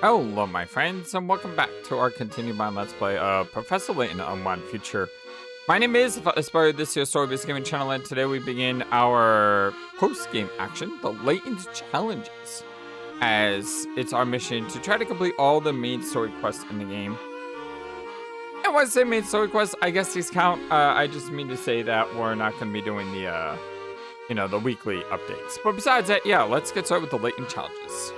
Hello, my friends, and welcome back to our continued by Let's Play of Professor Layton Unwound Future. My name is Flightless, this is Story-Based Gaming Channel, and today we begin our post-game action, the Layton's Challenges, as it's our mission to try to complete all the main story quests in the game. And when I say main story quests, I guess these count. I just mean to say that we're not going to be doing the, the weekly updates. But besides that, yeah, let's get started with the Layton Challenges.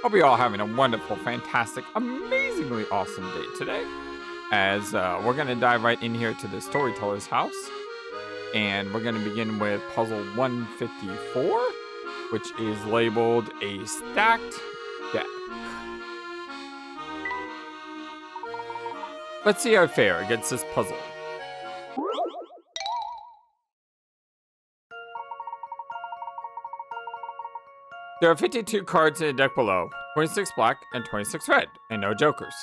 Hope you're all having a wonderful, fantastic, amazingly awesome day today. As we're going to dive right in here to the storyteller's house. And we're going to begin with puzzle 154, which is labeled a stacked deck. Let's see how I fare against this puzzle. There are 52 cards in the deck below, 26 black and 26 red, and no jokers.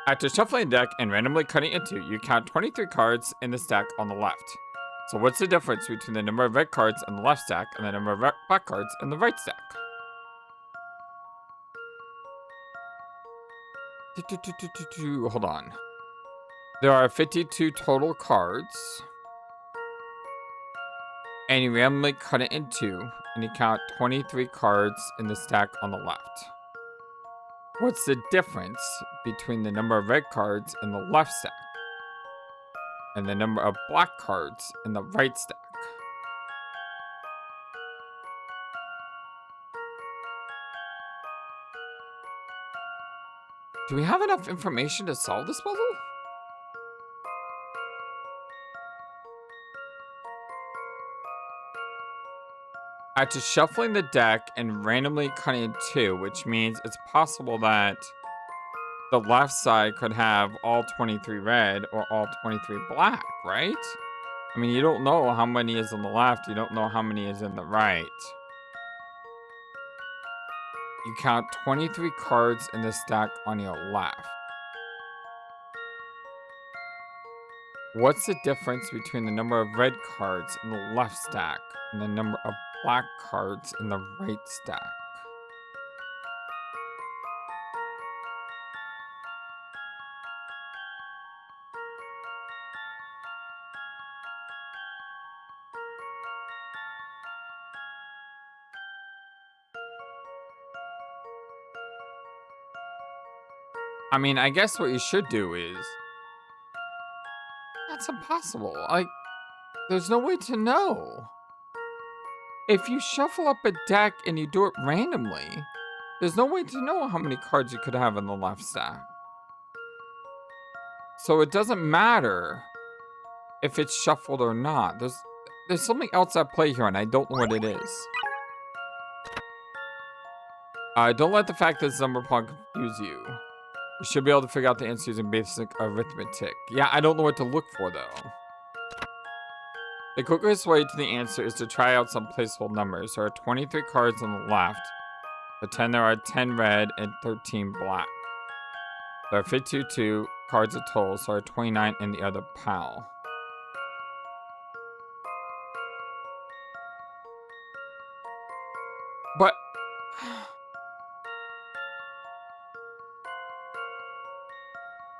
After shuffling the deck and randomly cutting it into, you count 23 cards in the stack on the left. So what's the difference between the number of red cards in the left stack and the number of black cards in the right stack? Hold on. There are 52 total cards. And you randomly cut it in two, and you count 23 cards in the stack on the left. What's the difference between the number of red cards in the left stack and the number of black cards in the right stack? Do we have enough information to solve this puzzle? After shuffling the deck and randomly cutting it in two, which means it's possible that the left side could have all 23 red or all 23 black, right? I mean, you don't know how many is on the left, you don't know how many is in the right. You count 23 cards in the stack on your left. What's the difference between the number of red cards in the left stack and the number of black cards in the right stack? I mean, I guess what you should do is... That's impossible. Like, there's no way to know. If you shuffle up a deck and you do it randomly, there's no way to know how many cards you could have in the left stack. So it doesn't matter if it's shuffled or not. There's something else at play here, and I don't know what it is. Don't let the fact that this number problem confuse you. You should be able to figure out the answer using basic arithmetic. Yeah, I don't know what to look for, though. The quickest way to the answer is to try out some placeholder numbers. There are 23 cards on the left. Pretend there are 10 red and 13 black. There are 52 cards of total, so there are 29 in the other pile.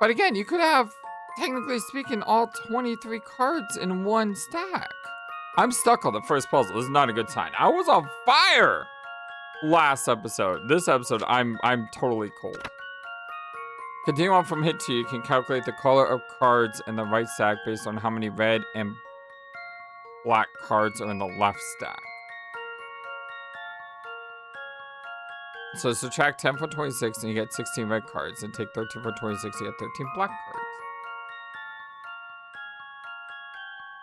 But again, you could have, technically speaking, all 23 cards in one stack. I'm stuck on the first puzzle. This is not a good sign. I was on fire last episode. This episode, I'm totally cold. Continue on from hit 2, you can calculate the color of cards in the right stack based on how many red and black cards are in the left stack. So subtract 10 from 26 and you get 16 red cards, and take 13 from 26, you get 13 black cards.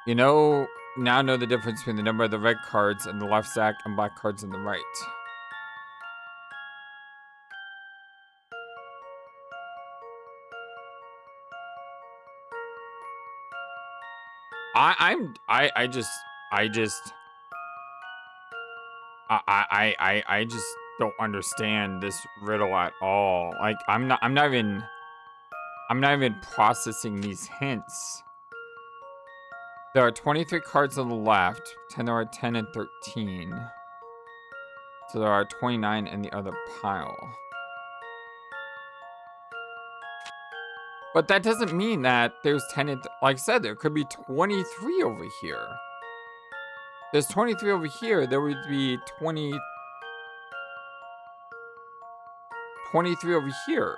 You now know the difference between the number of the red cards in the left stack and black cards in the right. I just don't understand this riddle at all. Like, I'm not even... I'm not even processing these hints. There are 23 cards on the left. There are 10 and 13. So there are 29 in the other pile. But that doesn't mean that there's 10 and... like I said, there could be 23 over here. There's 23 over here. There would be 23 over here.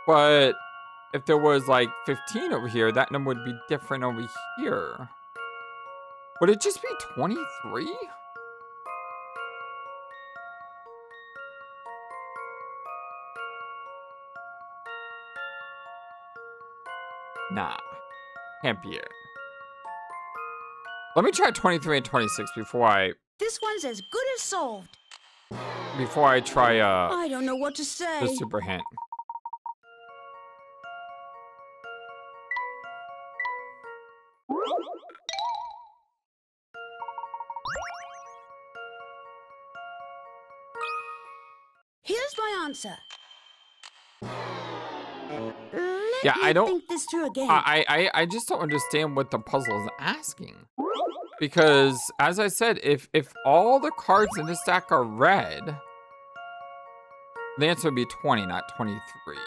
But if there was like 15 over here, that number would be different over here. Would it just be 23? Nah, can't be it. Let me try 23 and 26 before I... This one's as good as solved. Before I try, I don't know what to say. the super hint. Here's my answer. Yeah, I don't think this through again. I just don't understand what the puzzle is asking. Because as I said, if all the cards in this stack are red, the answer would be 20, not 23.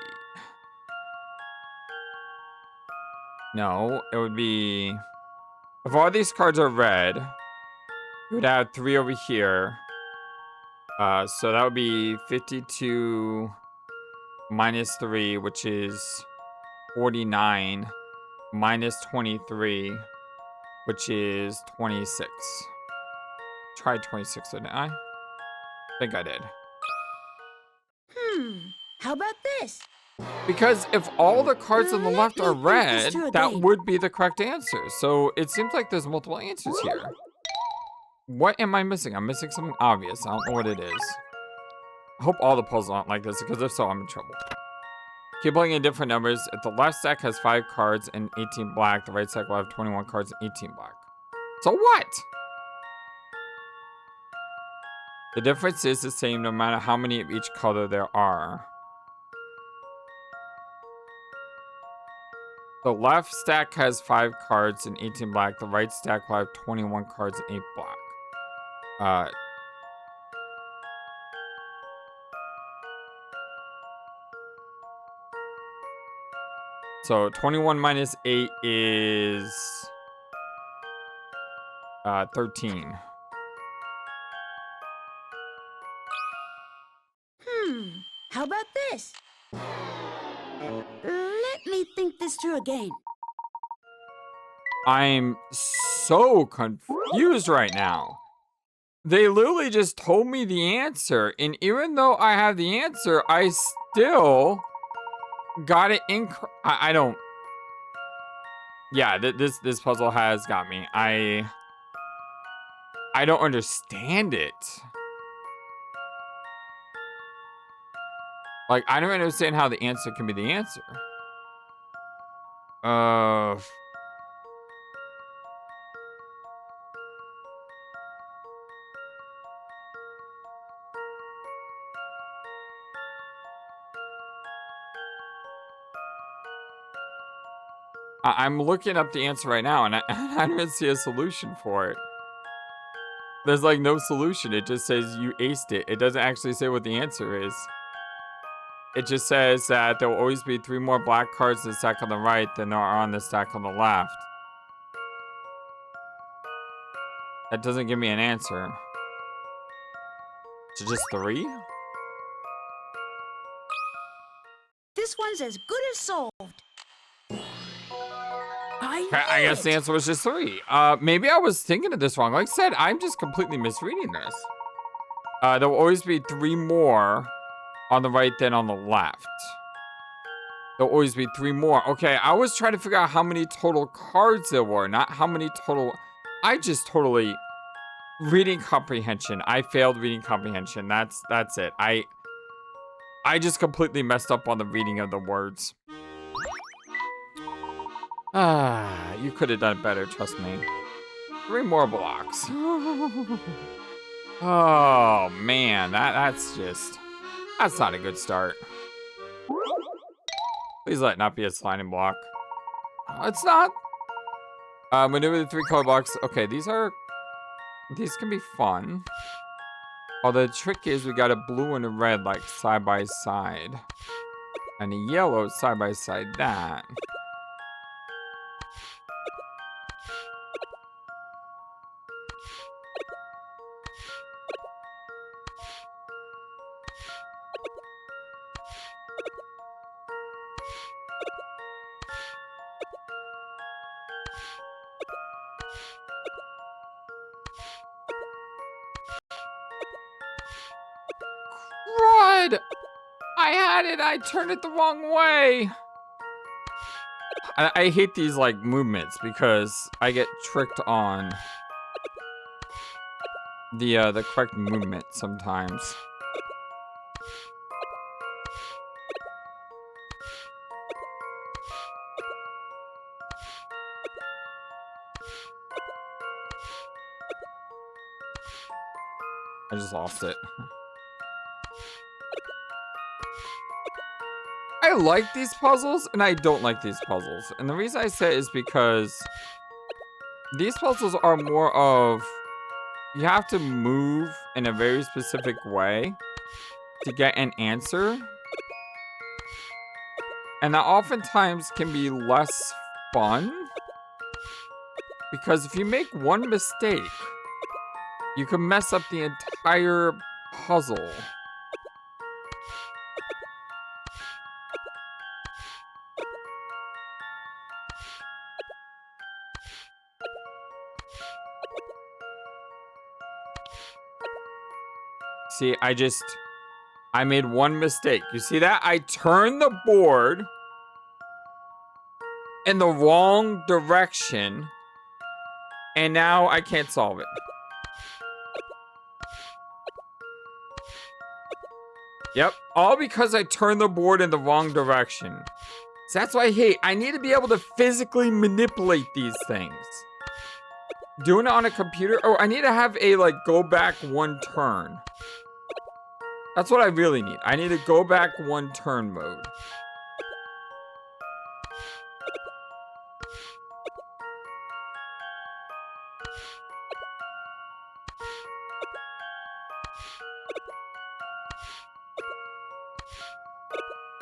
No, it would be, if all these cards are red, you would add 3 over here. So that would be 52 minus 3, which is 49, minus 23, which is 26. Tried 26, didn't I? I think I did. How about this? Because if all the cards on the left are red, that again. would be the correct answer. So it seems like there's multiple answers here. What am I missing? I'm missing something obvious. I don't know what it is. I hope all the puzzles aren't like this, because if so, I'm in trouble. Keep playing in different numbers. If the left stack has 5 cards and 18 black, the right stack will have 21 cards and 18 black. So what? The difference is the same no matter how many of each color there are. The left stack has 5 cards and 18 black. The right stack will have 21 cards and 8 black. So 21 minus 8 is 13. How about this? Let me think this through again. I'm so confused right now. They literally just told me the answer, and even though I have the answer, I still got it incorrect. I don't. Yeah, this puzzle has got me. I don't understand it. Like, I don't understand how the answer can be the answer. I'm looking up the answer right now, and I don't even see a solution for it. There's like no solution. It just says you aced it. It doesn't actually say what the answer is. It just says that there will always be 3 more black cards in the stack on the right than there are on the stack on the left. That doesn't give me an answer. So just 3? This one's as good as solved. I guess the answer was just 3. Maybe I was thinking of this wrong. Like I said, I'm just completely misreading this. There will always be 3 more on the right than on the left. There'll always be 3 more. Okay, I was trying to figure out how many total cards there were, not how many total... I just totally... Reading comprehension. I failed reading comprehension. That's it. I just completely messed up on the reading of the words. You could have done better, trust me. 3 more blocks. Oh, man. That's not a good start. Please Please let it not be a sliding block. It's not. Maneuver the 3-color box. Okay, these can be fun. Although the trick is we got a blue and a red like side by side. And a yellow side by side that. Crud! I had it, I turned it the wrong way. I hate these like movements because I get tricked on the correct movement sometimes. I just lost it. I like these puzzles and I don't like these puzzles. And the reason I say it is because these puzzles are more of you have to move in a very specific way to get an answer. And that oftentimes can be less fun. Because if you make one mistake, you can mess up the entire puzzle. See, I made one mistake. You see that? I turned the board in the wrong direction, and now I can't solve it. Yep, all because I turned the board in the wrong direction. So that's why I need to be able to physically manipulate these things. Doing it on a computer, I need to have a, like, go back one turn. That's what I really need. I need a go back one turn mode.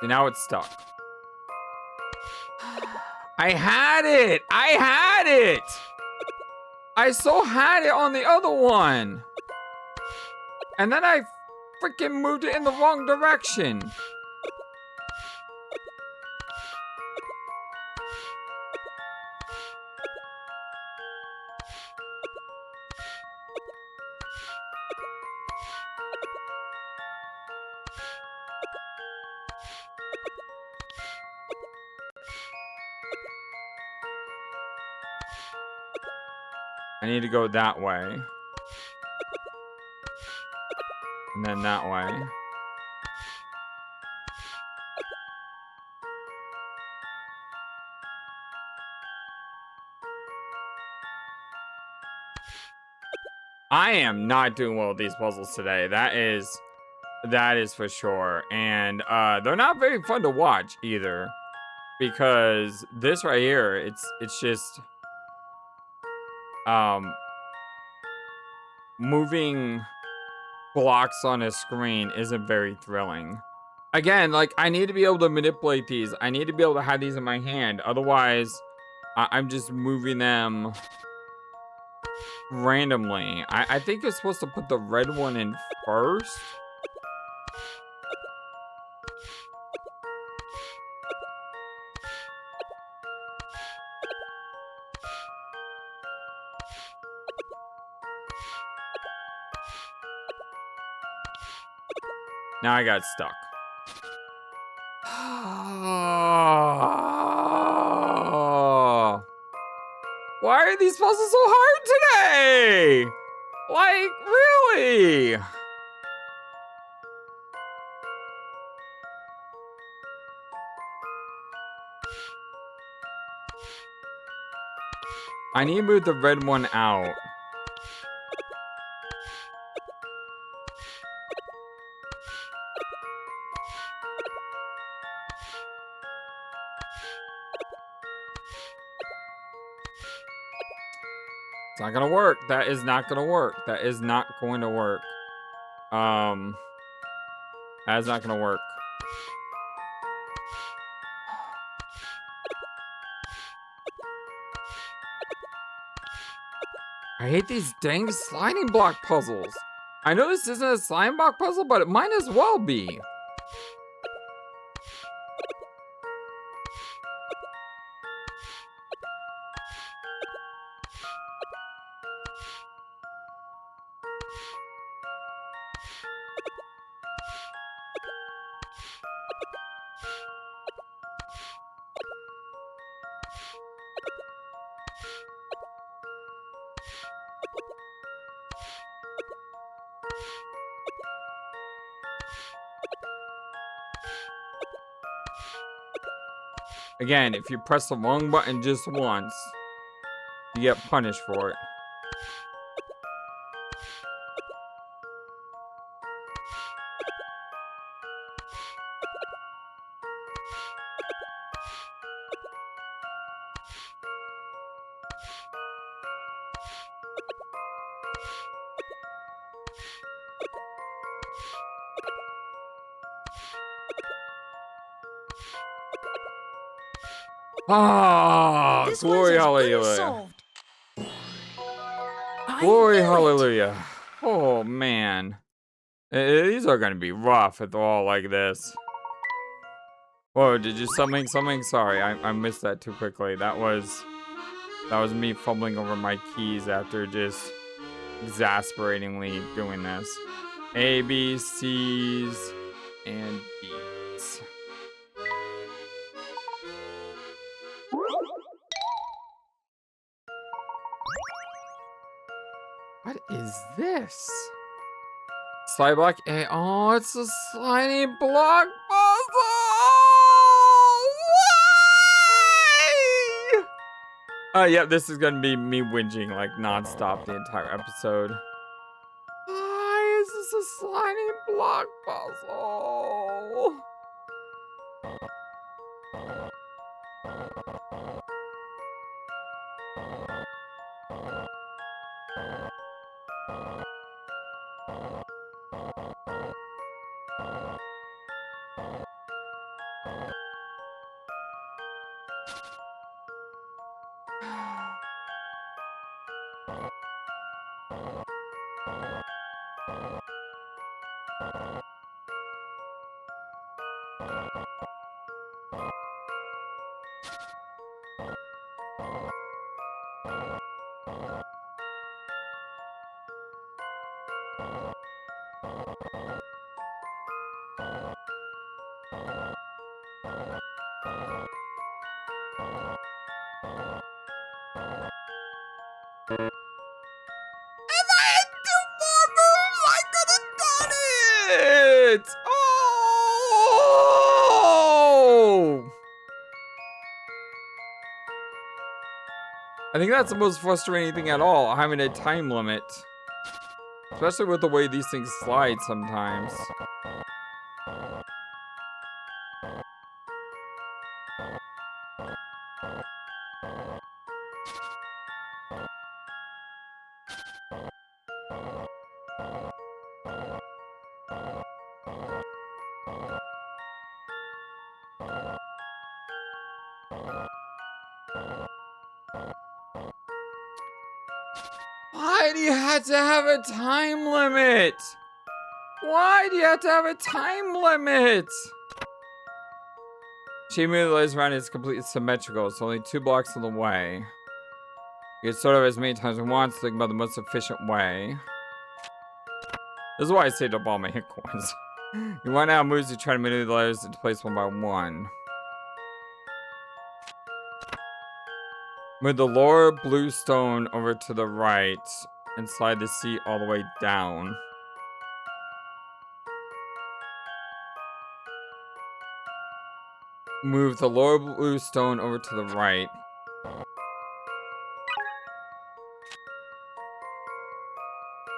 And now it's stuck. I had it! I had it! I so had it on the other one. And then I freaking moved it in the wrong direction. I need to go that way. And then that way. I am not doing well with these puzzles today. That is for sure. And they're not very fun to watch either. Because this right here, it's just moving blocks on a screen isn't very thrilling. Again, like, I need to be able to manipulate these. I need to be able to have these in my hand. Otherwise, I'm just moving them randomly. I think you're supposed to put the red one in first. Now I got stuck. Why are these puzzles so hard today? Like, really? I need to move the red one out. It's not gonna work. That is not gonna work. That is not going to work. That's not gonna work. I hate these dang sliding block puzzles. I know this isn't a sliding block puzzle, but it might as well be. Again, if you press the wrong button just once, you get punished for it. Ah, This glory, one's as good as hallelujah. solved. Glory, I knew it. hallelujah. Oh, man. These are going to be rough if they're all like this. Whoa, did you something? Sorry, I missed that too quickly. That was me fumbling over my keys after just exasperatingly doing this. A, B, C's, and D's. What is this? Slide block A. Oh, it's a sliding block puzzle. Why? Yeah, this is gonna be me whinging like nonstop the entire episode. Why is this a sliding block puzzle? It! Oh! I think that's the most frustrating thing at all, having a time limit. Especially with the way these things slide sometimes. Why do you have to have a time limit? Why do you have to have a time limit? Achievement that lays around is completely symmetrical. It's only 2 blocks in the way. You can sort of as many times as you want to think about the most efficient way. This is why I saved up all my hit coins. You want to have moves to try to maneuver the layers into place one by one. Move the lower blue stone over to the right and slide the seat all the way down. Move the lower blue stone over to the right.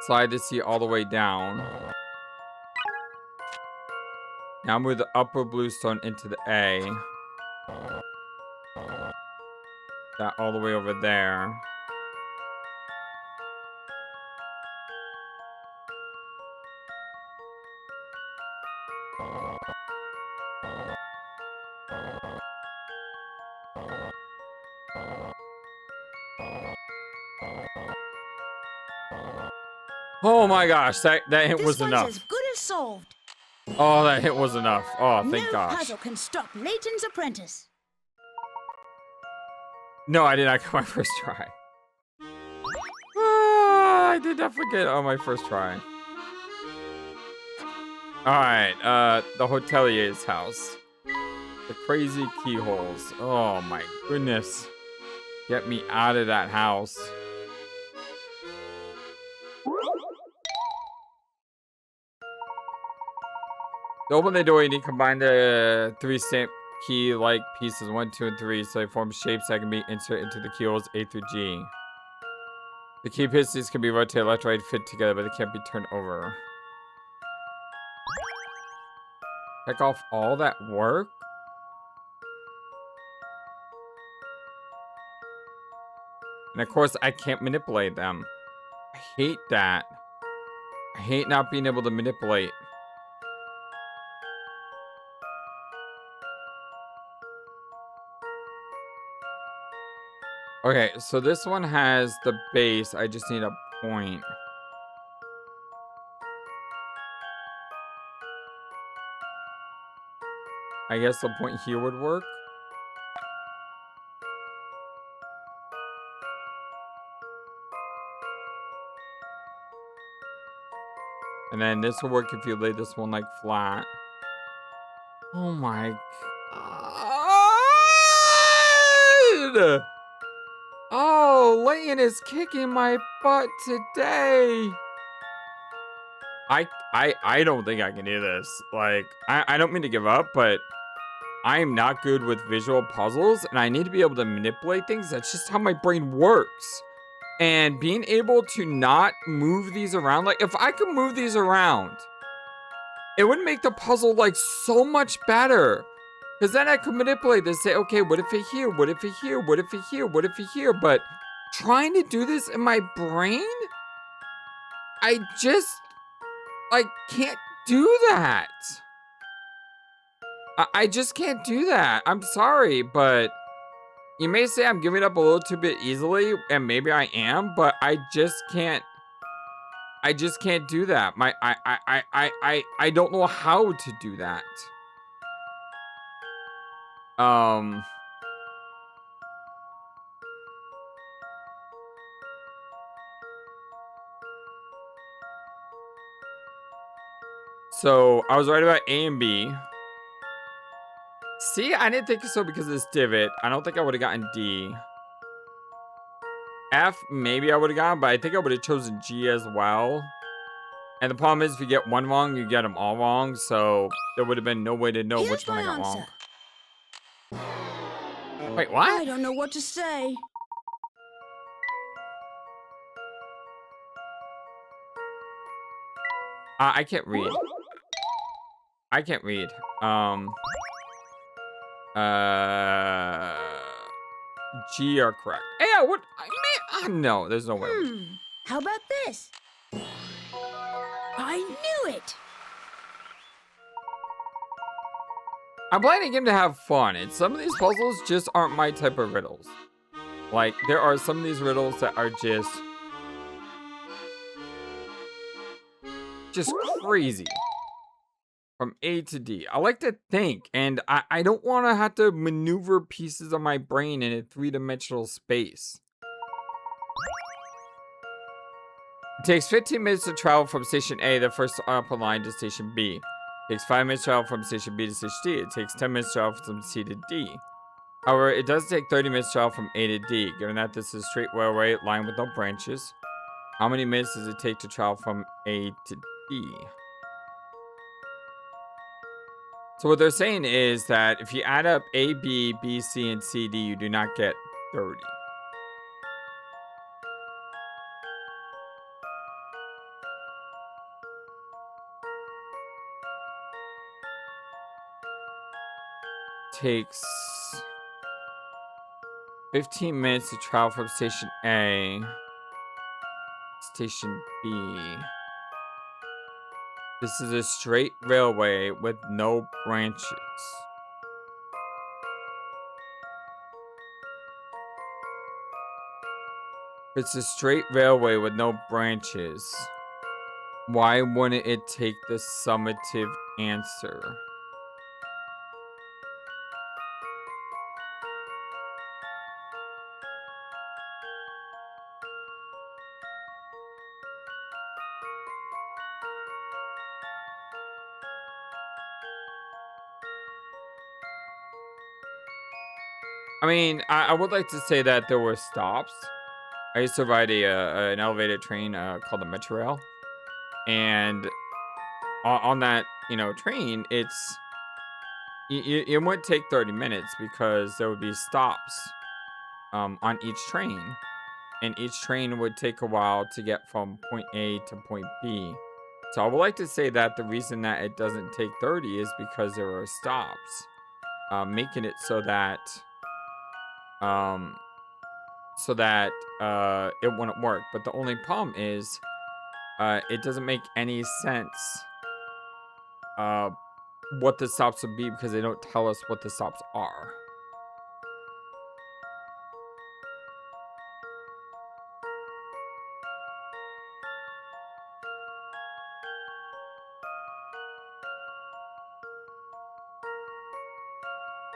Slide the seat all the way down. Now move the upper blue stone into the A. That all the way over there. Oh my gosh, that hit This was one's enough. as good as solved. Oh, that hit was enough. Oh, thank no gosh. puzzle can stop Layton's apprentice. No, I did not get my first try. Ah, I did not forget on my first try. Alright, the hotelier's house. The Crazy Keyholes. Oh my goodness. Get me out of that house. To open the door, you need to combine the 3 stamp key-like pieces 1, 2, and 3 so they form shapes that can be inserted into the keyholes A through G. The key pieces can be rotated left, right, fit together, but they can't be turned over. Check off all that work? And of course, I can't manipulate them. I hate that. I hate not being able to manipulate. Okay, so this one has the base. I just need a point. I guess the point here would work. And then this will work if you lay this one like flat. Oh my god! Oh, Layton is kicking my butt today. I don't think I can do this. Like, I don't mean to give up, but I'm not good with visual puzzles, and I need to be able to manipulate things. That's just how my brain works. And being able to not move these around, like, if I could move these around, it would make the puzzle, like, so much better. Because then I could manipulate this, say, okay, what if it here? What if it here? What if it here? What if it here? But trying to do this in my brain, I just, like, can't do that. I just can't do that. I'm sorry, but you may say I'm giving up a little too bit easily, and maybe I am, but I just can't do that. I don't know how to do that. So I was right about A and B. C, I didn't think so because of this divot. I don't think I would have gotten D. F, maybe I would have gotten, but I think I would have chosen G as well. And the problem is, if you get one wrong, you get them all wrong. So there would have been no way to know which one I got wrong. Wait, what? I don't know what to say. I can't read. I can't read. G are correct. Yeah, what? I mean, no, there's no way. How about this? I knew it. I'm playing a game to have fun, and some of these puzzles just aren't my type of riddles. Like, there are some of these riddles that are just crazy. From A to D. I like to think, and I don't want to have to maneuver pieces of my brain in a 3-dimensional space. It takes 15 minutes to travel from Station A, the first up on line, to Station B. It takes 5 minutes to travel from Station B to Station D. It takes 10 minutes to travel from C to D. However, it does take 30 minutes to travel from A to D. Given that this is a straight railway line with no branches, how many minutes does it take to travel from A to D? So what they're saying is that if you add up A, B, B, C, and C, D, you do not get 30. Takes 15 minutes to travel from Station A to Station B. This is a straight railway with no branches. It's a straight railway with no branches. Why wouldn't it take the summative answer? I mean, I would like to say that there were stops. I used to ride an elevated train called the Metro Rail, and on that train, it wouldn't take 30 minutes because there would be stops on each train, and each train would take a while to get from point A to point B. So I would like to say that the reason that it doesn't take 30 is because there are stops, making it um it wouldn't work. But the only problem is it doesn't make any sense uh what the stops would be because they don't tell us what the stops are.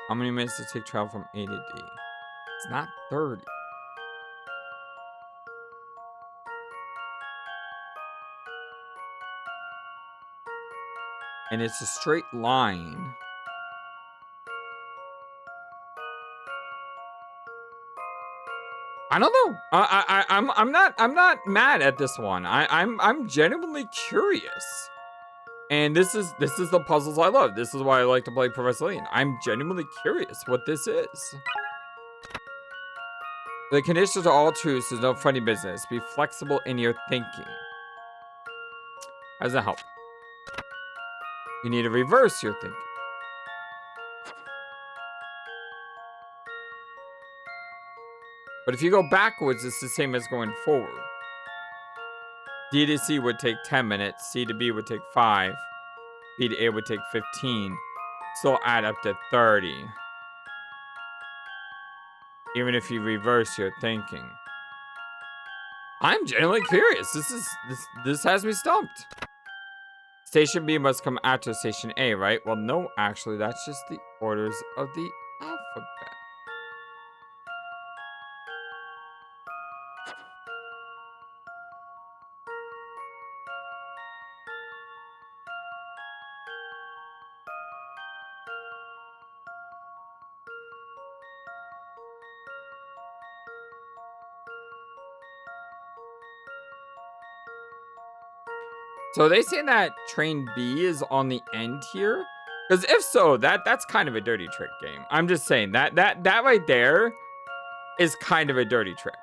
How many minutes does it take travel from A to D? It's not 30. And it's a straight line. I don't know. I'm not mad at this one. I'm genuinely curious. And this is the puzzles I love. This is why I like to play Professor Layton. I'm genuinely curious what this is. The conditions are all true, so there's no funny business. Be flexible in your thinking. How does that help? You need to reverse your thinking. But if you go backwards, it's the same as going forward. D to C would take 10 minutes. C to B would take 5. B to A would take 15. Still add up to 30. Even if you reverse your thinking. I'm genuinely curious. This has me stumped. Station B must come after Station A, right? Well, no, actually, that's just the orders of the alphabet. So are they saying that train B is on the end here? Because if so, that's kind of a dirty trick game. I'm just saying that right there is kind of a dirty trick.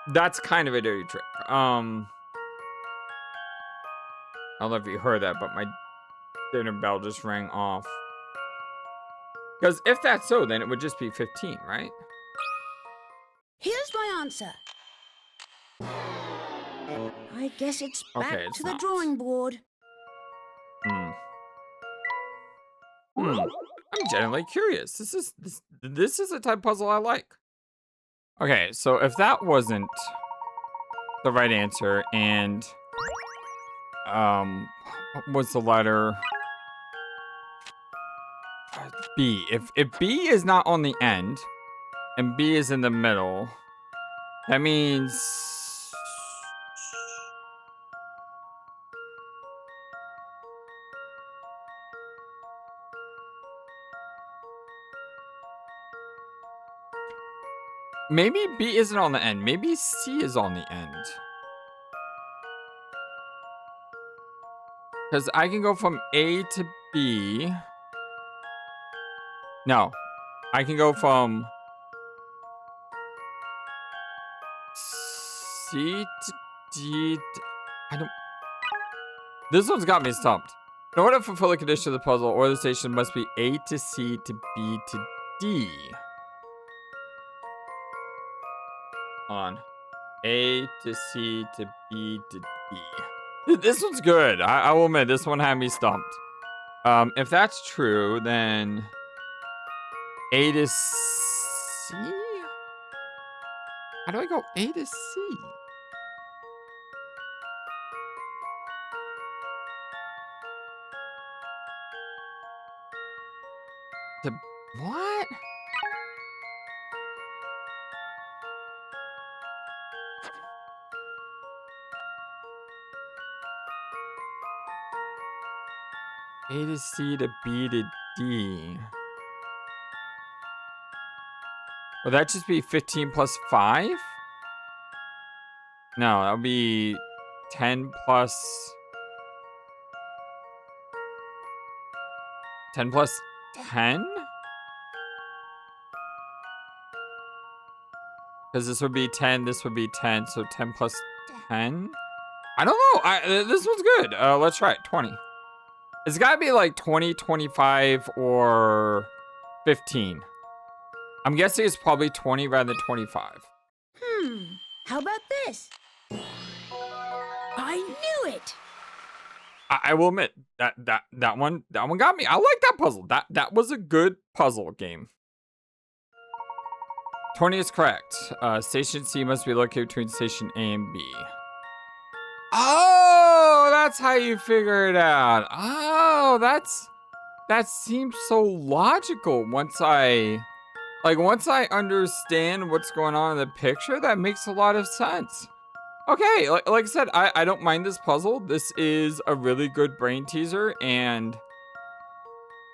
That's kind of a dirty trick. I don't know if you heard that, but my dinner bell just rang off. Because if that's so, then it would just be 15, right? Here's my answer. I guess it's back it's to the not. drawing board. I'm genuinely curious. This is a type of puzzle I like. Okay, so if that wasn't the right answer, and what was the letter? B. If B is not on the end, and B is in the middle, that means maybe B isn't on the end. Maybe C is on the end. Because I can go from A to B. No. I can go from C to D. I don't. This one's got me stumped. In order to fulfill the condition of the puzzle, or the station must be A to C to B to D. On A to C to B to D. This one's good. I will admit, this one had me stumped. If that's true, then A to C? How do I go A to C? To what? A to C to B to D. Would that just be 15 plus 5? No, that would be 10 plus 10 plus 10? Because this would be 10, this would be 10, so 10 plus 10? I don't know. This one's good. Let's try it. 20. It's got to be like 20, 25, or 15. I'm guessing it's probably 20 rather than 25. How about this? I knew it. I will admit that one got me. I like that puzzle. That was a good puzzle game. 20 is correct. Station C must be located between station A and B. Oh, that's how you figure it out. Oh, that seems so logical once I understand what's going on in the picture. That makes a lot of sense. Okay, like I said, I don't mind this puzzle. This is a really good brain teaser, and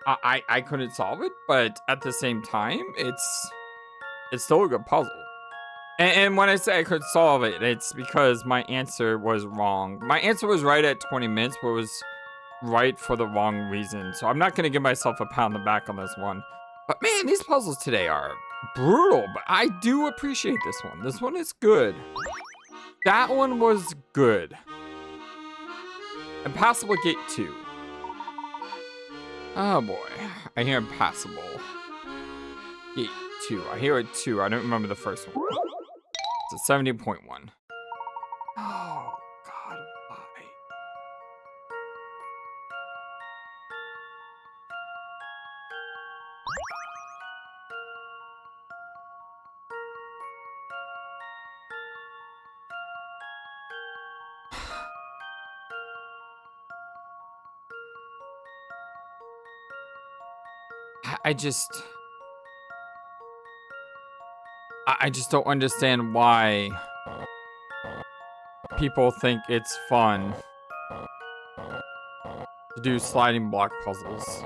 I couldn't solve it, but at the same time, it's still a good puzzle. And when I say I could solve it, it's because my answer was wrong. My answer was right at 20 minutes, but it was right for the wrong reason. So I'm not going to give myself a pat on the back on this one. But man, these puzzles today are brutal, but I do appreciate this one. This one is good. That one was good. Impassable Gate 2. Oh boy, I hear Impassable Gate 2. I hear it 2. I don't remember the first one. It's a 70.1. Oh God, why? I just don't understand why people think it's fun to do sliding block puzzles.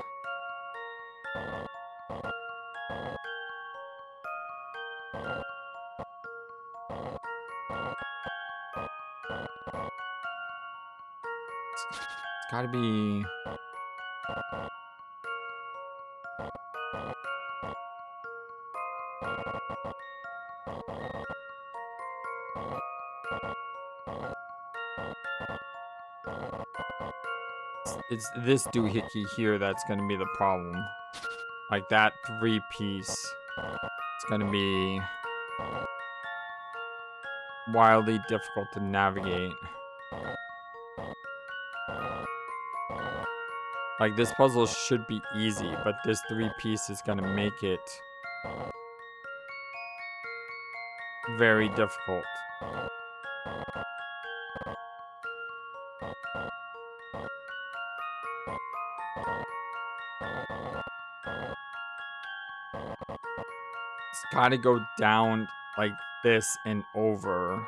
It's gotta be... It's this doohickey here that's gonna be the problem. Like that 3-piece. It's gonna be wildly difficult to navigate. Like this puzzle should be easy, but this 3-piece is gonna make it very difficult. It's gotta go down like this and over.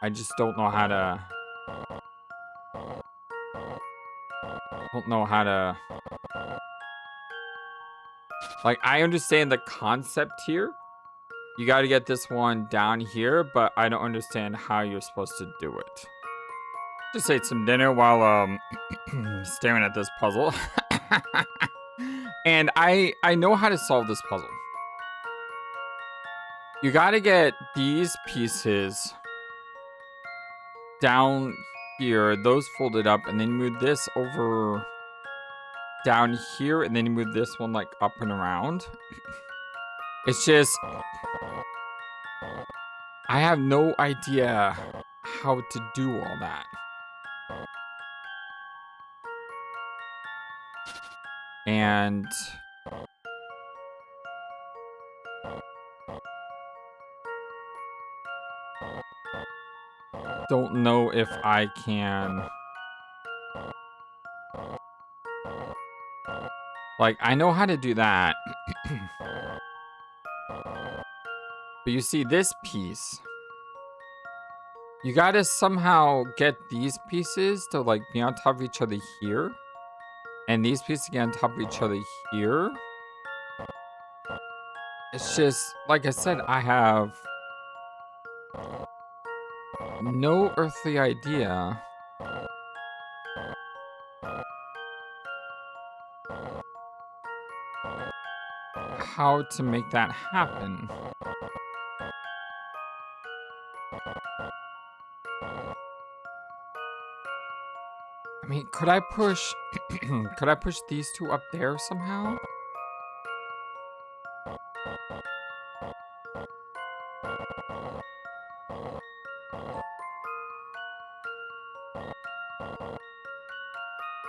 I just don't know how to... Like, I understand the concept here. You gotta get this one down here, but I don't understand how you're supposed to do it. Just ate some dinner while staring at this puzzle. And I know how to solve this puzzle. You gotta get these pieces down here, those folded up, and then move this over down here, and then you move this one like up and around. It's just, I have no idea how to do all that. And don't know if I can. Like, I know how to do that. But you see this piece. You gotta somehow get these pieces to like be on top of each other here. And these pieces get on top of each other here. It's just, like I said, I have no earthly idea how to make that happen. I mean, could I push could I push these two up there somehow?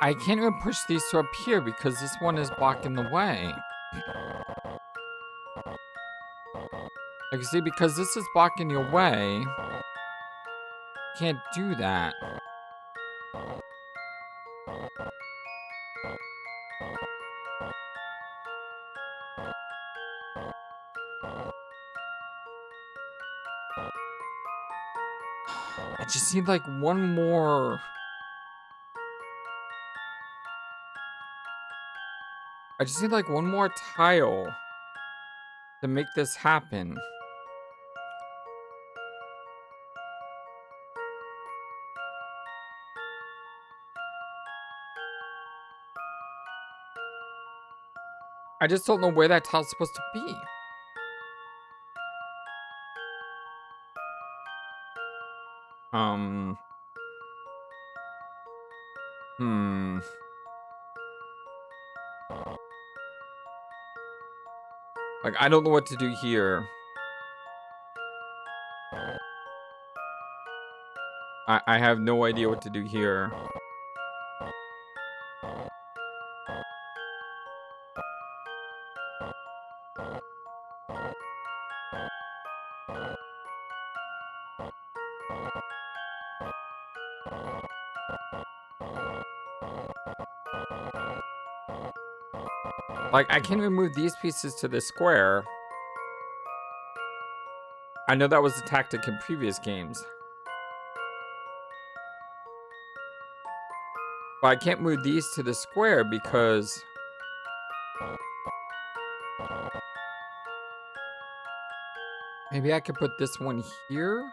I can't even push these two up here because this one is blocking the way. Like, you see, because this is blocking your way, can't do that. I just need like one more. I just need like one more tile to make this happen. I just don't know where that tile's supposed to be. Like, I don't know what to do here. I have no idea what to do here. Like, I can't even move these pieces to the square. I know that was the tactic in previous games. But I can't move these to the square because maybe I could put this one here.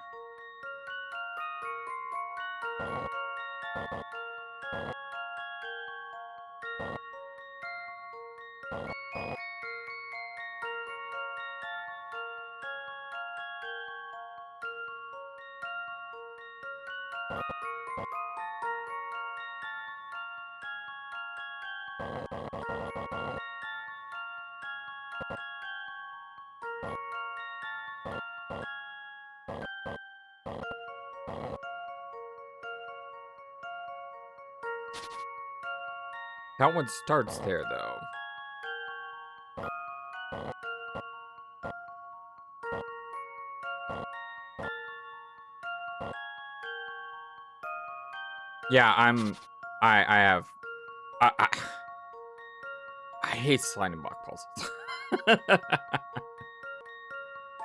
That one starts there, though. Yeah, I hate sliding block puzzles.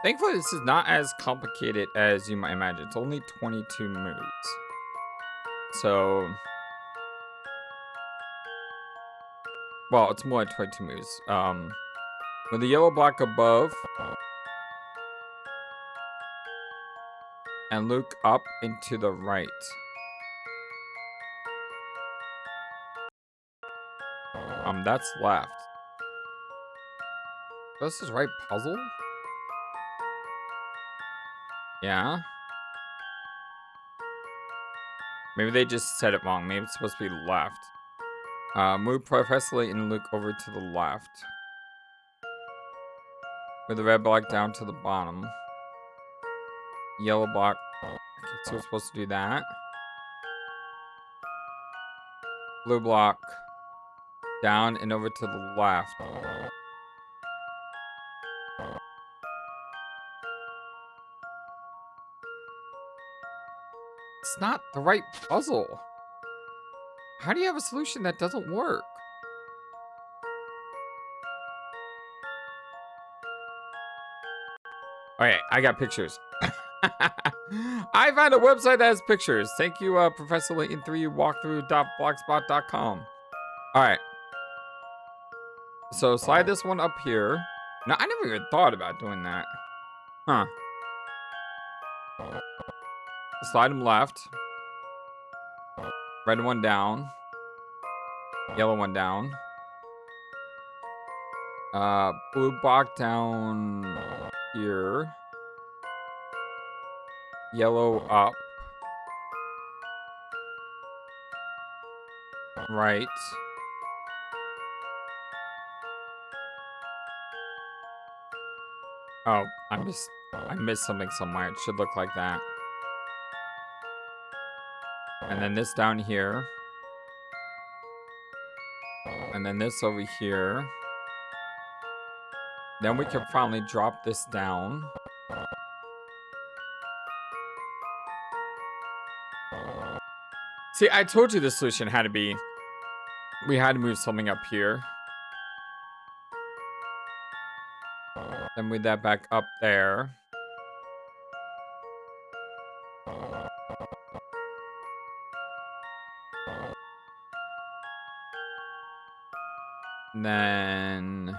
Thankfully, this is not as complicated as you might imagine. It's only 22 moves. So, well, it's more like 22 moves. With the yellow block above, and look up and to the right. That's left. This is right puzzle? Yeah. Maybe they just said it wrong. Maybe it's supposed to be left. Move Professor Layton and look over to the left. With the red block down to the bottom. Yellow block. Okay, So we're supposed to do that. Blue block. Down and over to the left. It's not the right puzzle. How do you have a solution that doesn't work? Okay, I got pictures. I found a website that has pictures. Thank you, Professor Layton 3 walkthrough.blogspot.com. All right. So slide this one up here. No, I never even thought about doing that. Huh. Slide them left. Red one down. Yellow one down. Blue block down here. Yellow up. Right. Oh, I missed something somewhere. It should look like that. And then this down here. And then this over here. Then we can finally drop this down. See, I told you the solution had to be, we had to move something up here. Then move that back up there. And then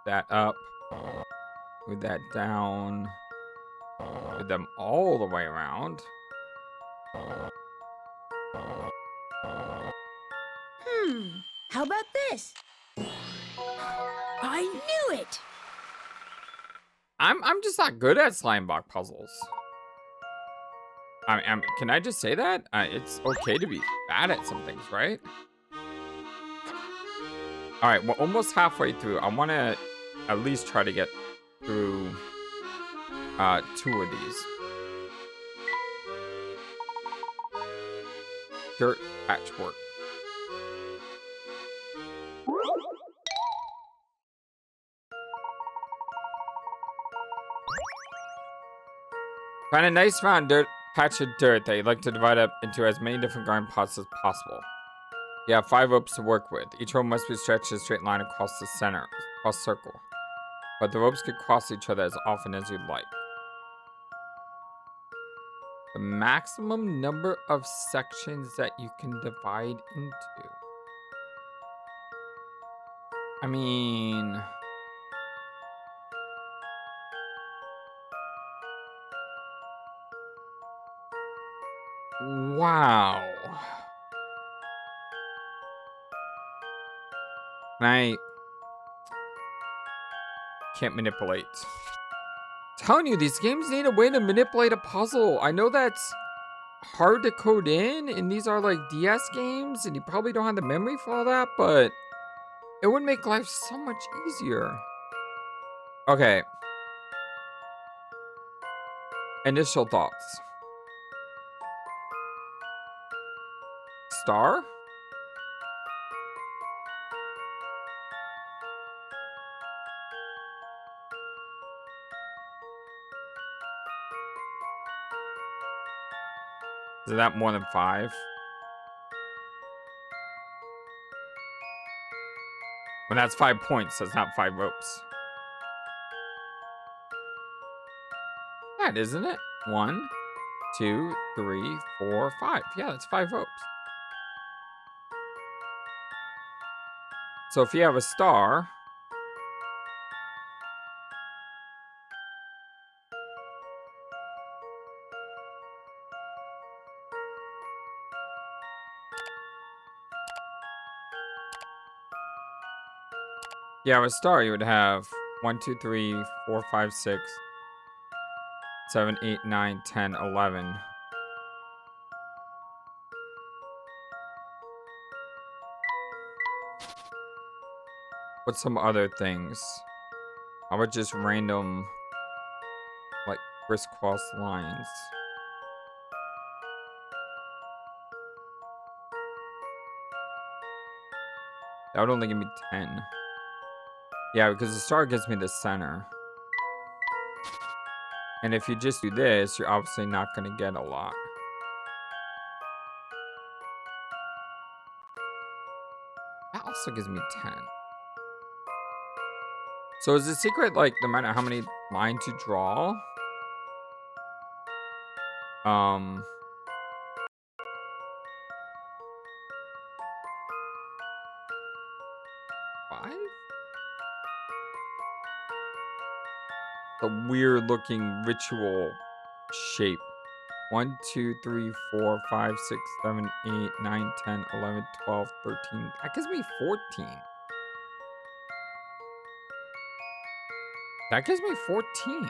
that up. Move that down. Move them all the way around. How about this? I knew it! I'm just not good at slime block puzzles. I mean, can I just say that? It's okay to be bad at some things, right? All right, we're almost halfway through. I want to at least try to get through 2 of these. Dirt Patchwork. Find a nice round patch of dirt that you'd like to divide up into as many different garden plots as possible. You have 5 ropes to work with. Each rope must be stretched a straight line across the center, across the circle. But the ropes can cross each other as often as you'd like. The maximum number of sections that you can divide into. I mean... Wow. I can't manipulate. Telling you, these games need a way to manipulate a puzzle. I know that's hard to code in, and these are like DS games, and you probably don't have the memory for all that, but it would make life so much easier. Okay. Initial thoughts. Star? Is that more than 5? Well, that's 5 points. That's not 5 ropes. That isn't it? 1, 2, 3, 4, 5. Yeah, that's 5 ropes. So if you have a star, you would have 1, 2, 3, 4, 5, 6, 7, 8, 9, 10, 11. What's some other things? How about just random, like, crisscross lines? That would only give me 10. Yeah, because the star gives me the center. And if you just do this, you're obviously not going to get a lot. That also gives me 10. So is the secret, like, no matter how many lines you draw? 5? The weird looking ritual shape. 1, 2, 3, 4, 5, 6, 7, 8, 9, 10, 11, 12, 13. That gives me 14. That gives me 14.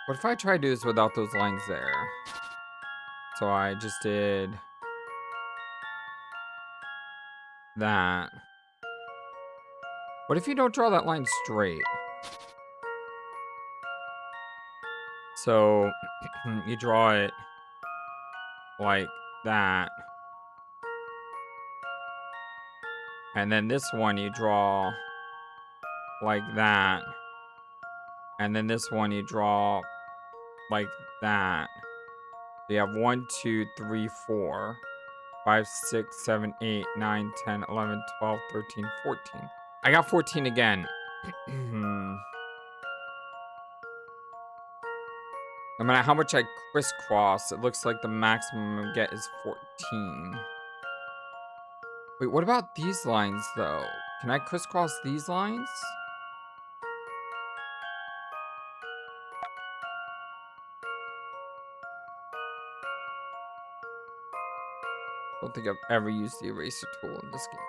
What if I try to do this without those lines there? So I just did that. What if you don't draw that line straight? So you draw it like that. And then this one you draw like that. And then this one you draw like that. So you have 1, 2, 3, 4, 5, 6, 7, 8, 9, 10, 11, 12, 13, 14. I got 14 again. No matter how much I crisscross, it looks like the maximum I get is 14. Wait, what about these lines, though? Can I crisscross these lines? I don't think I've ever used the eraser tool in this game.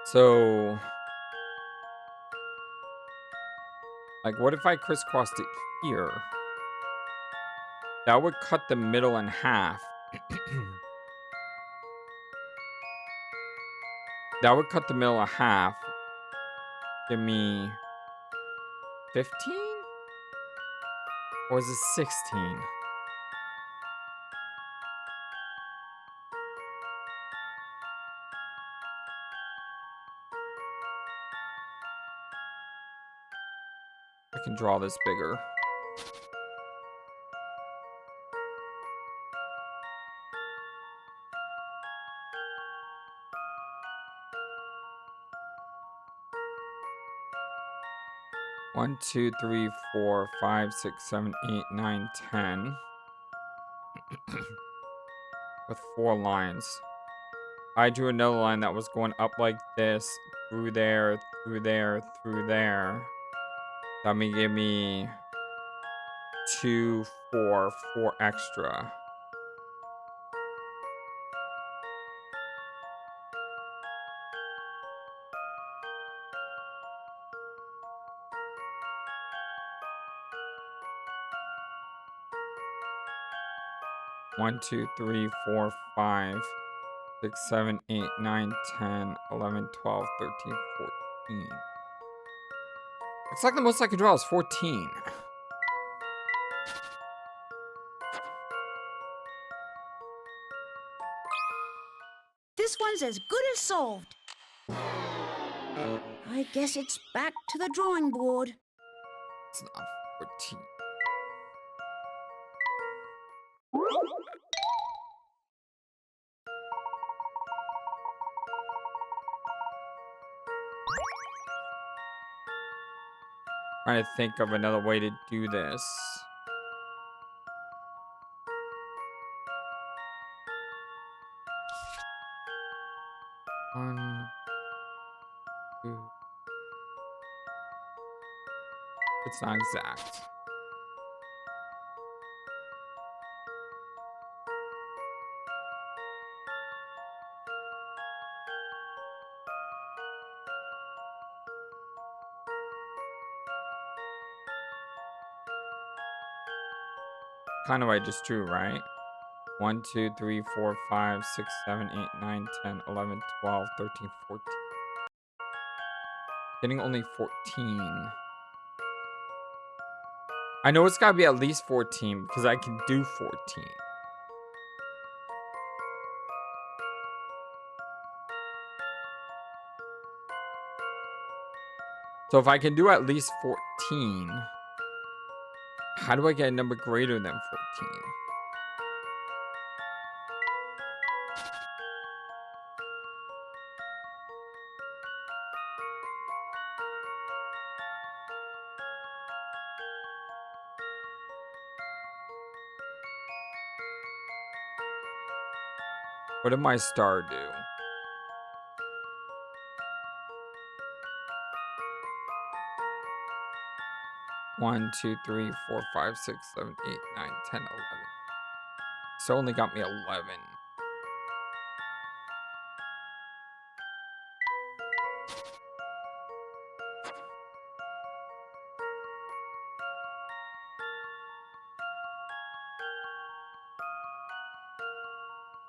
So, like, what if I crisscrossed it here? That would cut the middle in half. That would cut the middle in half. Give me 15? Or is it 16? I can draw this bigger. One, 2, 3, 4, 5, 6, 7, 8, 9, 10. With 4 lines. I drew another line that was going up like this, through there, through there, through there. That may give me 2, 4, 4 extra. One, 2, 3, 4, 5, 6, 7, 8, 9, 10, 11, 12, 13, 14. Looks like the most I can draw is 14. This one's as good as solved. I guess it's back to the drawing board. It's not 14. Trying to think of another way to do this. One, two. It's not exact. kind of what I just drew, right? 1, 2, 3, 4, 5, 6, 7, 8, 9, 10, 11, 12, 13, 14. Getting only 14. I know it's gotta be at least 14 because I can do 14. So if I can do at least 14, how do I get a number greater than 14? What did my star do? One, 2, 3, 4, 5, 6, 7, 8, 9, 10, 11. So only got me 11.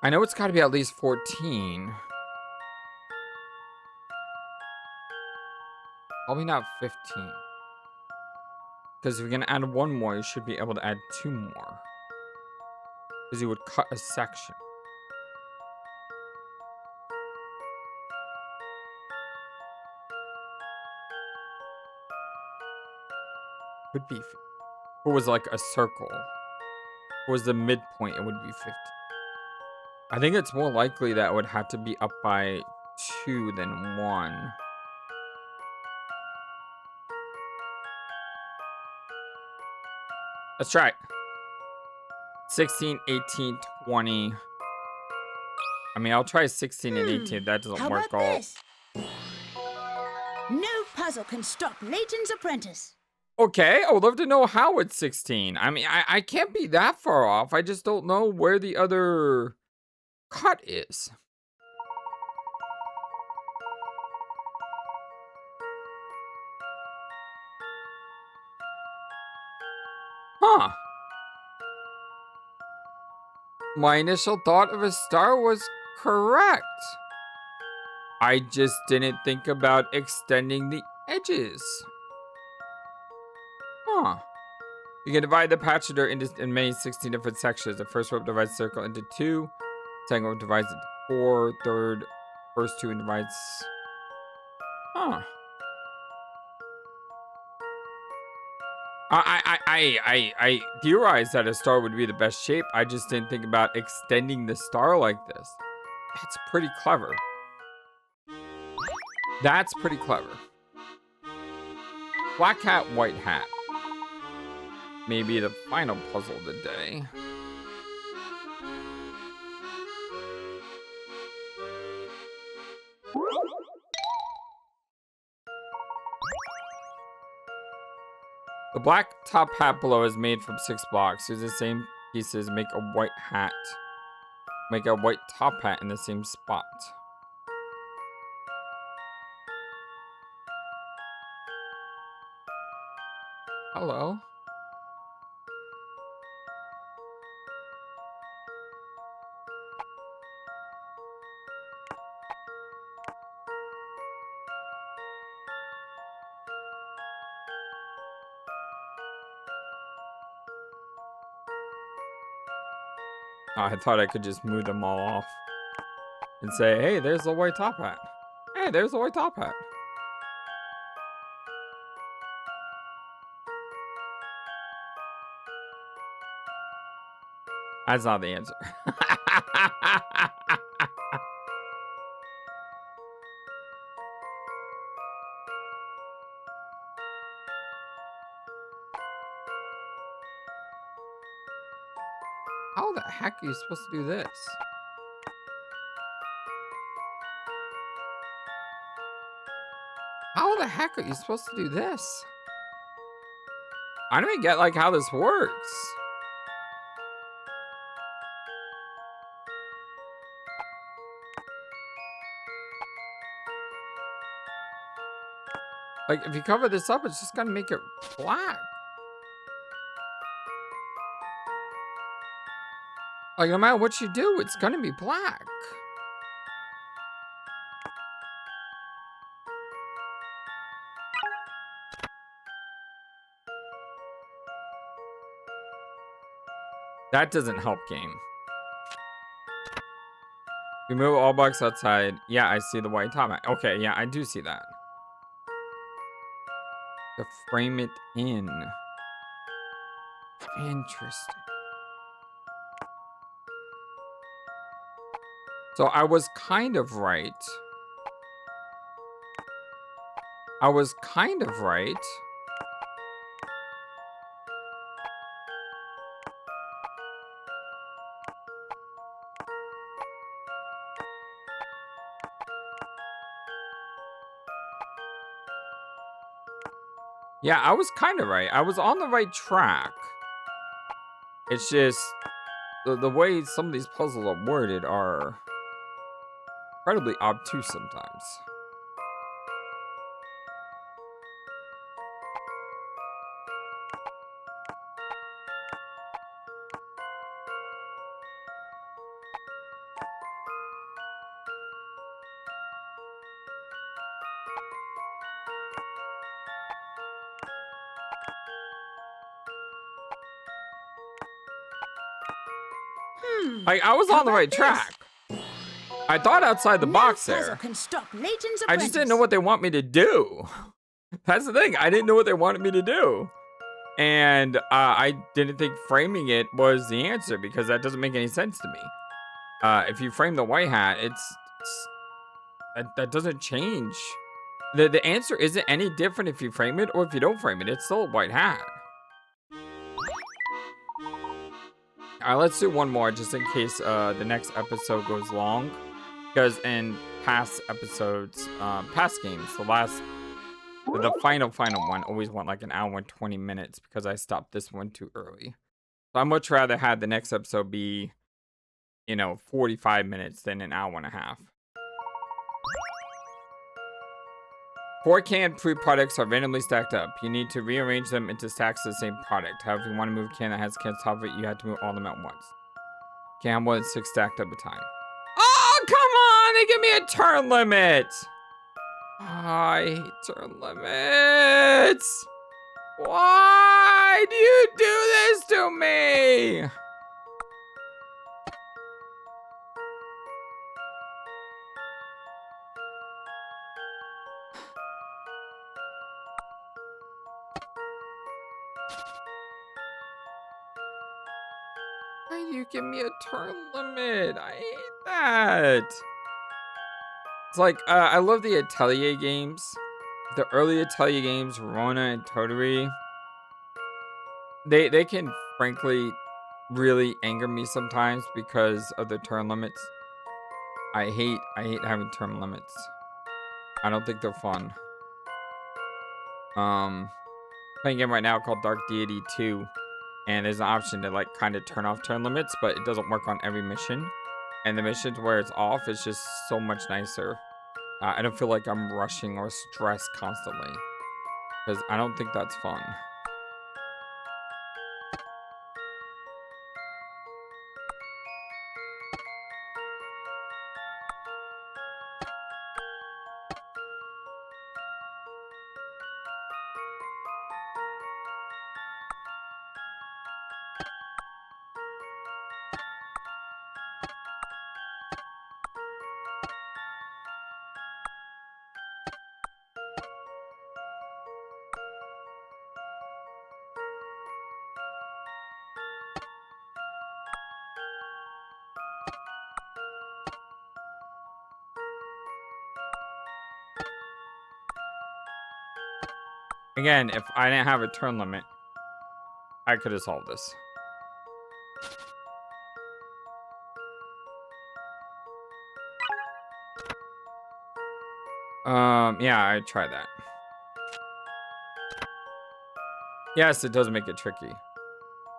I know it's got to be at least 14. Probably not 15. Because if you're going to add one more, you should be able to add 2 more. Because you would cut a section. Could be. If it was like a circle. If it was the midpoint, it would be 15. I think it's more likely that it would have to be up by 2 than 1. Let's try it. 16, 18, 20. I mean, I'll try 16 and 18 if that doesn't How work about out. this? No puzzle can stop Layton's apprentice. Okay, I would love to know how it's 16. I mean, I can't be that far off. I just don't know where the other cut is. Huh. My initial thought of a star was correct. I just didn't think about extending the edges. Huh. You can divide the patch into many 16 different sections. The first rope divides the circle into 2. Second rope divides it into 4. Third, first 2 and divides. Huh. I theorized that a star would be the best shape. I just didn't think about extending the star like this. That's pretty clever. That's pretty clever. Black hat, white hat. Maybe the final puzzle of the day. The black top hat below is made from 6 blocks. Use the same pieces, make a white hat. Make a white top hat in the same spot. Hello. Oh, I thought I could just move them all off and say, hey, there's the white top hat. Hey, there's the white top hat. That's not the answer. How the heck are you supposed to do this? How the heck are you supposed to do this? I don't even get like how this works. Like if you cover this up, it's just gonna make it black. Like, no matter what you do, it's gonna be black. That doesn't help, game. Remove all blocks outside. Yeah, I see the white top. Okay, yeah, I do see that. To frame it in. Interesting. So I was kind of right. I was kind of right. Yeah, I was kind of right. I was on the right track. It's just the way some of these puzzles are worded are incredibly obtuse sometimes. Like, I was on the right track. I thought outside the box there. Can stop Layton's I just didn't know what they want me to do. That's the thing. I didn't know what they wanted me to do. And I didn't think framing it was the answer because that doesn't make any sense to me. If you frame the white hat, that doesn't change. The answer isn't any different if you frame it or if you don't frame it. It's still a white hat. All right, let's do one more just in case the next episode goes long. Because in past episodes, past games, the final one always went like an hour and 20 minutes because I stopped this one too early. So I'd much rather have the next episode be, 45 minutes than an hour and a half. 4 canned fruit products are randomly stacked up. You need to rearrange them into stacks of the same product. However, if you want to move a can that has cans top of it, you have to move all of them at once. Can't have more than 6 stacked up at a time. Oh, come on! They give me a turn limit! Oh, I hate turn limits! Why do you do this to me? Why do you give me a turn limit? I hate that. It's like, I love the Atelier games. The early Atelier games, Rona and Totally. They can, frankly, really anger me sometimes because of the turn limits. I hate having turn limits. I don't think they're fun. Playing a game right now called Dark Deity 2. And there's an option to like kind of turn off turn limits, but it doesn't work on every mission. And the missions where it's off is just so much nicer. I don't feel like I'm rushing or stressed constantly. Because I don't think that's fun. Again, if I didn't have a turn limit, I could have solved this. Yeah, I tried that. Yes, it does make it tricky.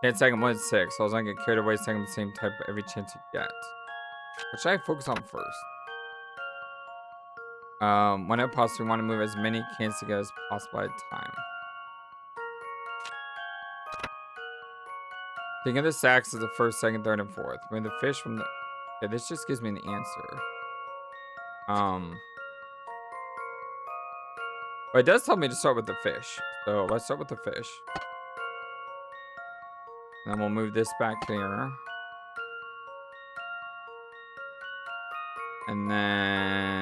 Can't second one 6, so I was gonna get carried away second the same type every chance you get. What should I focus on first? Whenever possible, we want to move as many cans together as possible at a time. King of the sacks is the first, second, third, and fourth. When the fish from the... Okay, this just gives me an answer. But it does tell me to start with the fish. So let's start with the fish. And then we'll move this back here. And then...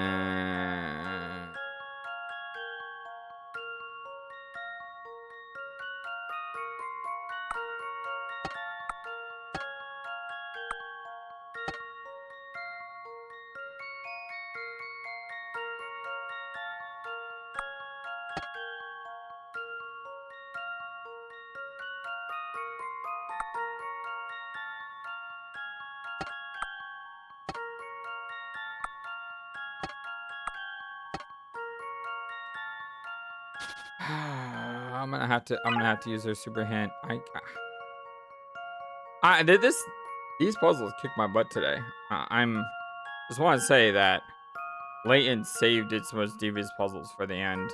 I'm gonna have to use their super hint. These puzzles kick my butt today. Just want to say that Layton saved its most devious puzzles for the end.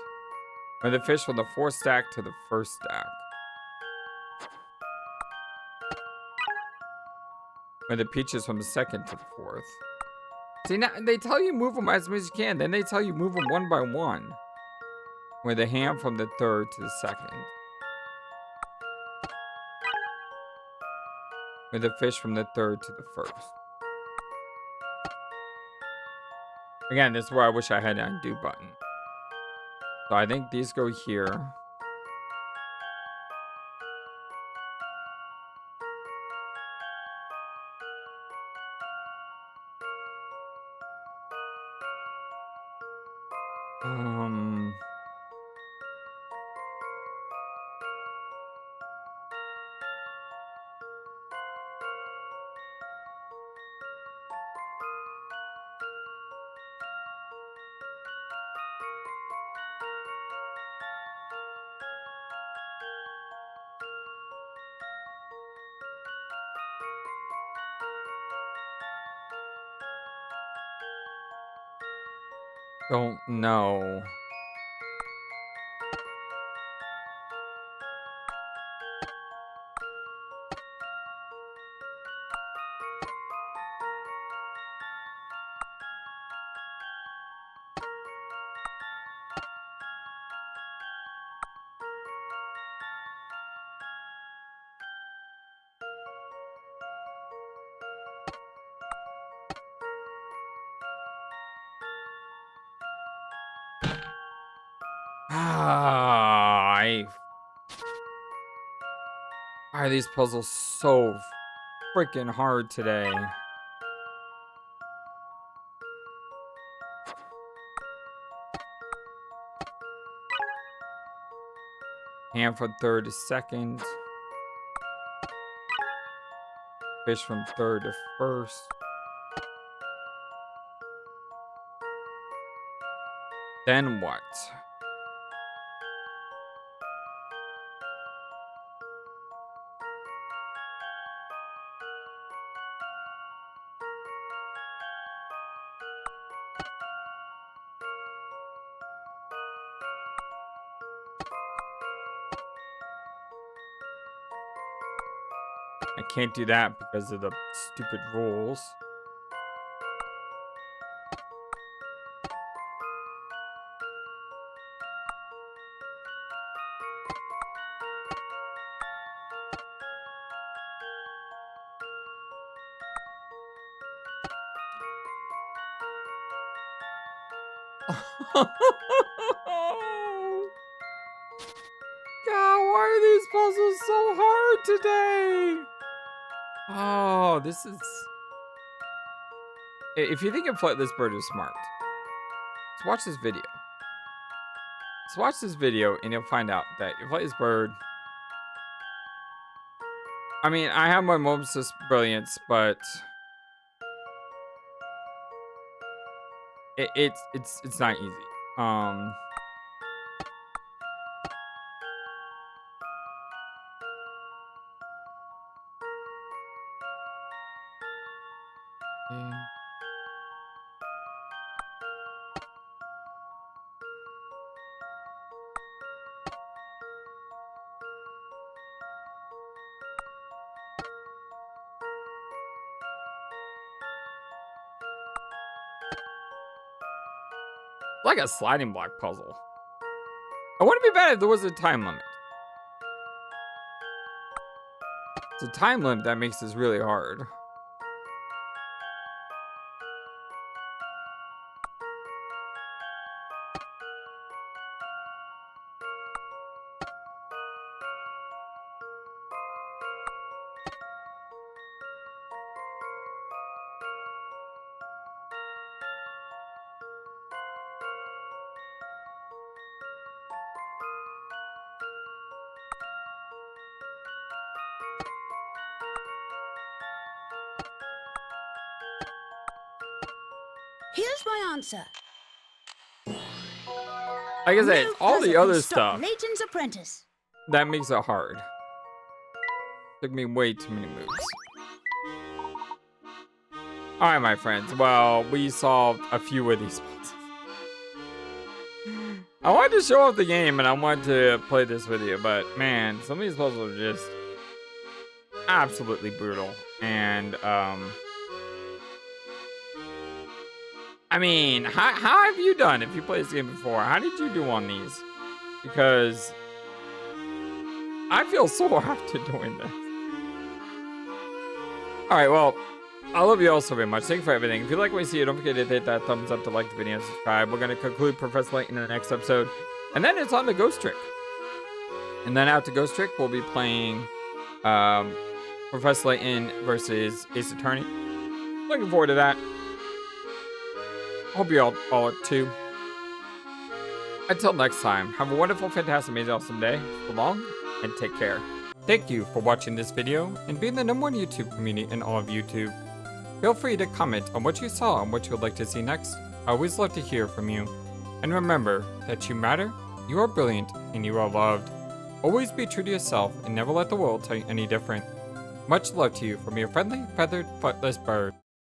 When the fish from the fourth stack to the first stack. When the peaches from the second to the fourth. See, now they tell you move them as much as you can. Then they tell you move them one by one. Where the ham from the third to the second. Where the fish from the third to the first. Again, this is where I wish I had an undo button. So I think these go here. Don't know. Why are these puzzles so freaking hard today? Ham from third to second. Fish from third to first. Then what? I can't do that because of the stupid rules. God, why are these puzzles so hard today? Oh, this is... If you think a Flightless bird is smart, let's watch this video. Let's watch this video and you'll find out that your Flightless bird... I mean, I have my moments of brilliance, but... It's not easy. And Like a sliding block puzzle. It wouldn't be bad if there was a time limit. It's a time limit that makes this really hard. Here's my answer. Like I said, No it's all puzzle the can other stop stuff Layton's apprentice. that makes it hard. Took me way too many moves. Alright, my friends. Well, we solved a few of these puzzles. I wanted to show off the game and I wanted to play this with you, but man, some of these puzzles are just absolutely brutal. And, I mean, how have you done if you played this game before? How did you do on these? Because I feel sore after doing this. Alright, well, I love you all so very much. Thank you for everything. If you like what you see, don't forget to hit that thumbs up to like the video and subscribe. We're going to conclude Professor Layton in the next episode. And then it's on the Ghost Trick. And then after Ghost Trick, we'll be playing Professor Layton versus Ace Attorney. Looking forward to that. Hope you all are too. Until next time, have a wonderful, fantastic, amazing, awesome day. So long, and take care. Thank you for watching this video and being the #1 YouTube community in all of YouTube. Feel free to comment on what you saw and what you would like to see next. I always love to hear from you. And remember that you matter, you are brilliant, and you are loved. Always be true to yourself and never let the world tell you any different. Much love to you from your friendly, feathered, flightless bird.